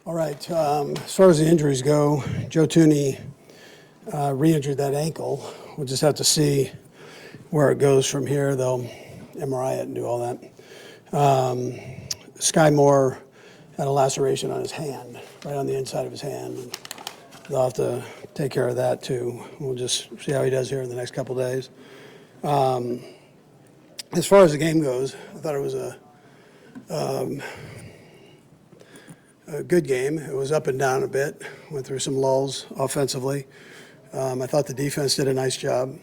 All right. As far as the injuries go, Joe Tooney re-injured that ankle. We'll just have to see where it goes from here. They'll MRI it and do all that. Sky Moore had a laceration on his hand, right on the inside of his hand. And they'll have to take care of that too. We'll just see how he does here in the next couple days. As far as the game goes, I thought it was a good game. It was up and down a bit, went through some lulls offensively. I thought the defense did a nice job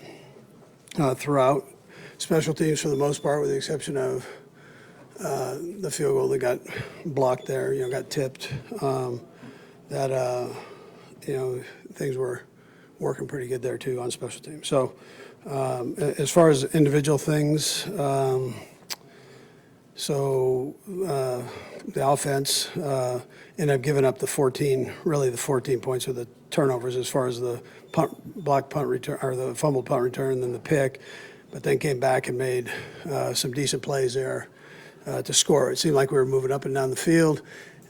throughout. Special teams, for the most part, with the exception of the field goal that got blocked there, got tipped. Things were working pretty good there too on special teams. So as far as individual things, the offense ended up giving up the 14 points with the turnovers as far as the blocked punt return or the fumbled punt return and then the pick, but then came back and made some decent plays there to score. It seemed like we were moving up and down the field,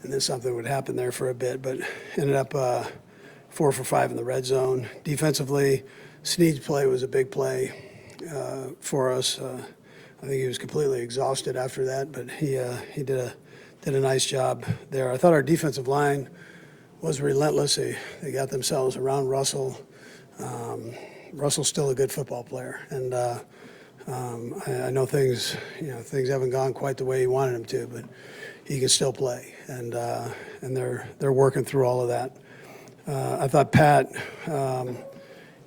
and then something would happen there for a bit, but ended up 4 for 5 in the red zone. Defensively, Snead's play was a big play for us. I think he was completely exhausted after that, but he did a nice job there. I thought our defensive line was relentless. They got themselves around Russell. Russell's still a good football player, and I know things haven't gone quite the way he wanted them to, but he can still play, and they're working through all of that. I thought Pat,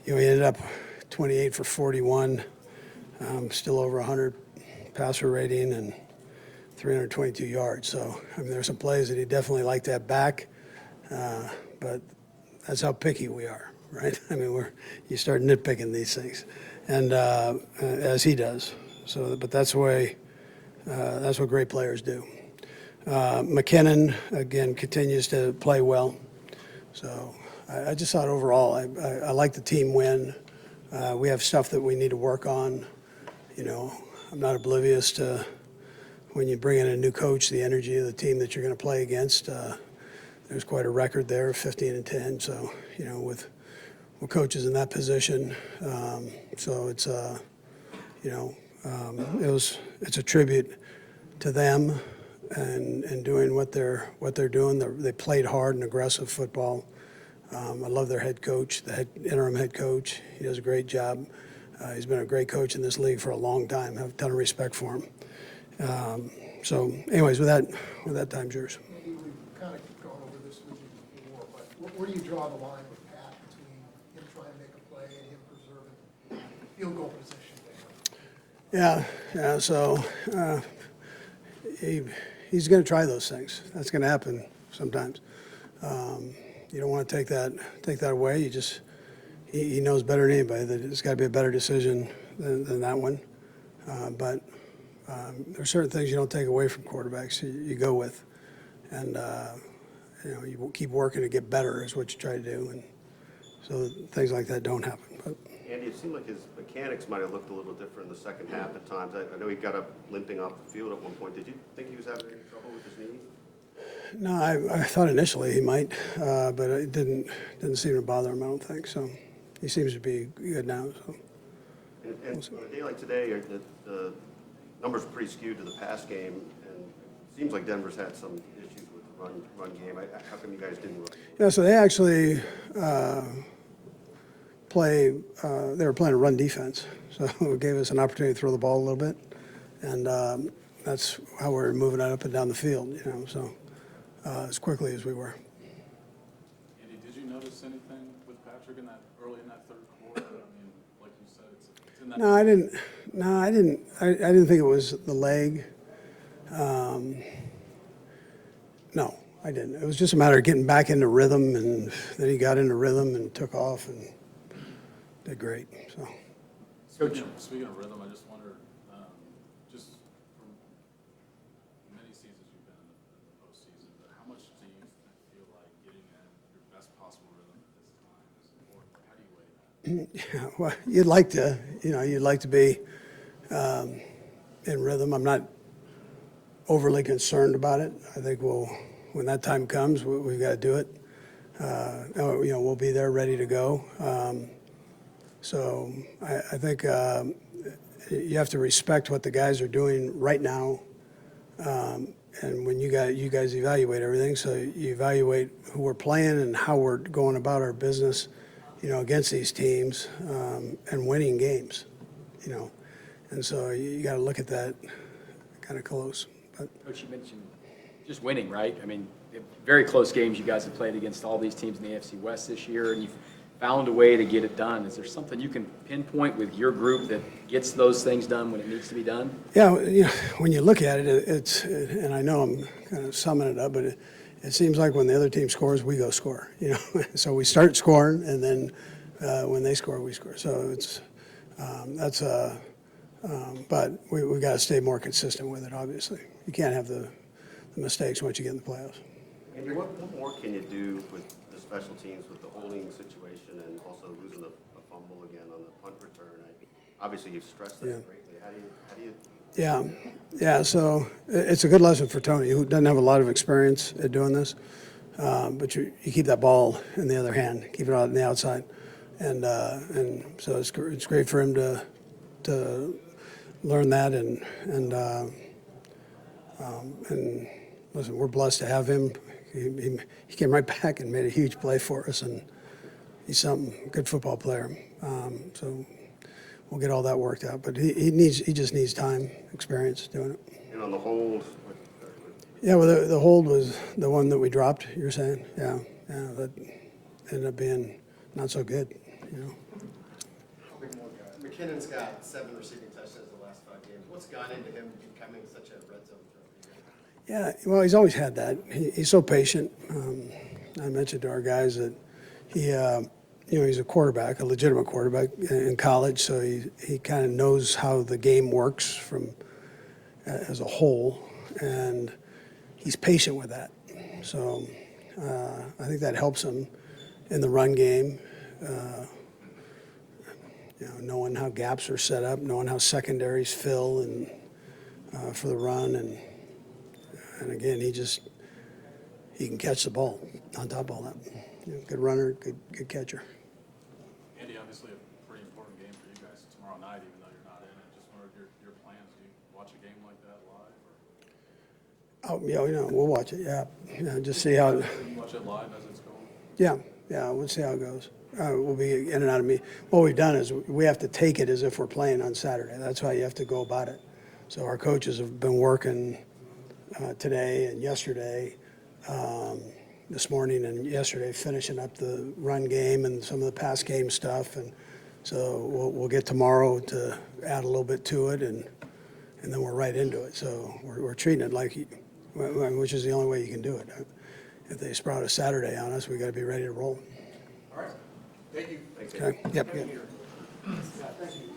he ended up 28 for 41, still over 100 passer rating and 322 yards. So, there's some plays that he'd definitely like to have back, but that's how picky we are, right? You start nitpicking these things, and as he does. So, but that's the way, that's what great players do. McKinnon, again, continues to play well. So I just thought overall, I like the team win. We have stuff that we need to work on. I'm not oblivious to when you bring in a new coach, the energy of the team that you're going to play against. There's quite a record there, 15-10. So, with coaches in that position, so it's it's a tribute to them and doing what they're doing. They played hard and aggressive football. I love their head coach, the interim head coach. He does a great job. He's been a great coach in this league for a long time. I have a ton of respect for him. So, anyways, with that, time's yours. Maybe we've kind of gone over this with you before, but where do you draw the line with Pat between him trying to make a play and him preserving field goal position there? Yeah. So he's going to try those things. That's going to happen sometimes. You don't want to take that away. He knows better than anybody that it's got to be a better decision than that one. But there's certain things you don't take away from quarterbacks. You go with, and you keep working to get better is what you try to do, and so things like that don't happen. But Andy, it seemed like his mechanics might have looked a little different in the second half at times. I know he got up limping off the field at one point. Did you think he was having any trouble with his knee? no, I thought initially he might, but it didn't seem to bother him. I don't think so. He seems to be good now. So. And on a day like today, the numbers are pretty skewed to the pass game, and it seems like Denver's had some issues with the run game. How come you guys didn't run? Yeah, so they actually they were playing a run defense, so it gave us an opportunity to throw the ball a little bit, and that's how we're moving it up and down the field, so as quickly as we were. Andy, did you notice anything with Patrick early in that third quarter? Like you said, it's in that. No, I didn't. I didn't think it was the leg. No, I didn't. It was just a matter of getting back into rhythm, and then he got into rhythm and took off and did great. So. Speaking of rhythm, I just wondered, just from many seasons you've been in the postseason, but how much do you feel like getting in your best possible rhythm at this time is important? How do you weigh that? Yeah, well, you'd like to be in rhythm. I'm not overly concerned about it. I think we'll when that time comes, we've got to do it. We'll be there ready to go. So I think you have to respect what the guys are doing right now. And when you guys evaluate everything, so you evaluate who we're playing and how we're going about our business, against these teams, and winning games, And so you got to look at that kind of close. But Coach, you mentioned just winning, right? I mean, very close games you guys have played against all these teams in the AFC West this year, and you've found a way to get it done. Is there something you can pinpoint with your group that gets those things done when it needs to be done? Yeah, when you look at it, and I know I'm kind of summing it up, but it seems like when the other team scores, we go score. So we start scoring, and then when they score, we score. So but we've got to stay more consistent with it. Obviously, you can't have the mistakes once you get in the playoffs. Andy, what more can you do with the special teams with the holding situation and also losing a fumble again on the punt return? Obviously, you've stressed that greatly. How do you? Yeah. So it's a good lesson for Tony, who doesn't have a lot of experience at doing this. But you keep that ball in the other hand, keep it on the outside, and so it's great for him to learn that and listen, we're blessed to have him. He came right back and made a huge play for us, and he's something good football player. So we'll get all that worked out. But he just needs time, experience doing it. And on the hold. Yeah, well, the hold was the one that we dropped. You're saying, yeah, that ended up being not so good. McKinnon's got 7 receiving touchdowns in the last 5 games. What's gone into him becoming such a red zone threat? Yeah, well, he's always had that. He's so patient. I mentioned to our guys that he's a quarterback, a legitimate quarterback in college, so he kind of knows how the game works as a whole, and he's patient with that. So I think that helps him in the run game. Knowing how gaps are set up, knowing how secondaries fill and for the run, and again, he can catch the ball on top of all that. Good runner, good catcher. Andy, obviously a pretty important game for you guys tomorrow night, even though you're not in it. Just wondered your plans. Do you watch a game like that live? Or? Oh, we'll watch it. Yeah, just see how. You watch it live as it's going? Yeah, we'll see how it goes. We'll be in and out of me. What we've done is we have to take it as if we're playing on Saturday. That's how you have to go about it. So our coaches have been working today and yesterday, this morning and yesterday, finishing up the run game and some of the pass game stuff. And so we'll get tomorrow to add a little bit to it, and then we're right into it. So we're treating it like, which is the only way you can do it. If they sprout a Saturday on us, we got to be ready to roll. All right. Thank you. Thanks, Okay. Andy. Yep. Thank you.